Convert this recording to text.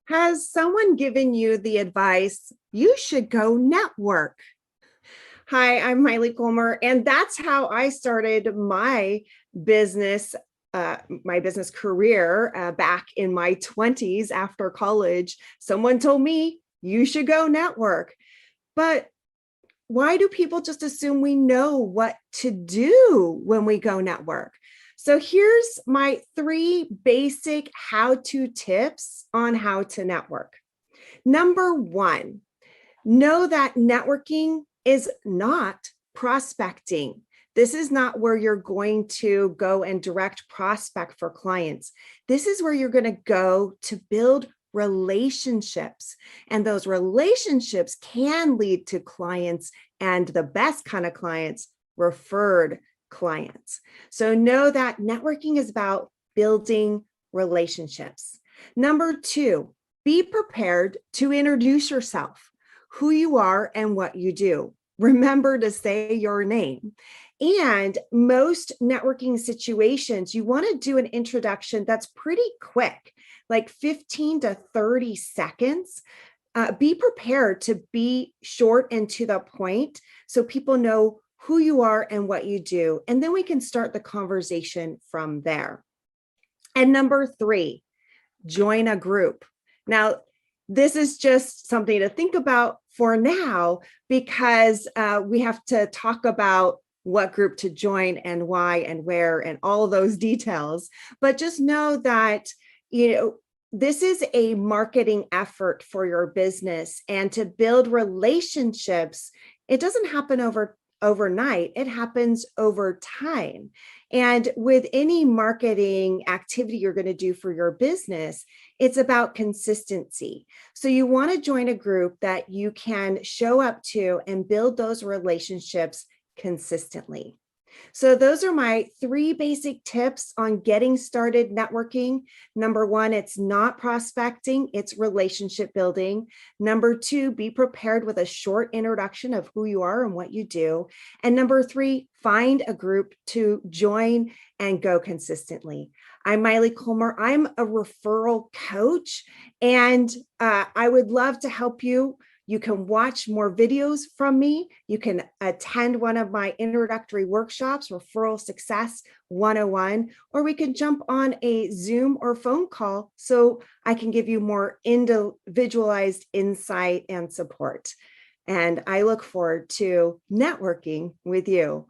Has someone given you the advice, you should go network? Hi, I'm Maile Collmer, and that's how I started business, my business career back in my 20s after college. Someone told me, you should go network. But why do people just assume we know what to do when we go network? So here's my three basic how-to tips on how to network. Number one, know that networking is not prospecting. This is not where you're going to go and direct prospect for clients. This is where you're going to go to build relationships. And those relationships can lead to clients, and the best kind of clients, referred clients. So know that networking is about building relationships. Number two, be prepared to introduce yourself, who you are and what you do. Remember to say your name. And most networking situations, you want to do an introduction that's pretty quick, like 15 to 30 seconds. Be prepared to be short and to the point so people know who you are and what you do. And then we can start the conversation from there. And number three, join a group. Now, this is just something to think about for now, because we have to talk about what group to join and why and where and all of those details. But just know that, this is a marketing effort for your business, and to build relationships, it doesn't happen overnight. It happens over time. And with any marketing activity you're going to do for your business, it's about consistency. So you want to join a group that you can show up to and build those relationships consistently. So those are my three basic tips on getting started networking. Number one, it's not prospecting, it's relationship building. Number two, be prepared with a short introduction of who you are and what you do. And number three, find a group to join and go consistently. I'm Maile Collmer. I'm a referral coach, and I would love to help you. You can watch more videos from me. You can attend one of my introductory workshops, Referral Success 101, or we can jump on a Zoom or phone call so I can give you more individualized insight and support. And I look forward to networking with you.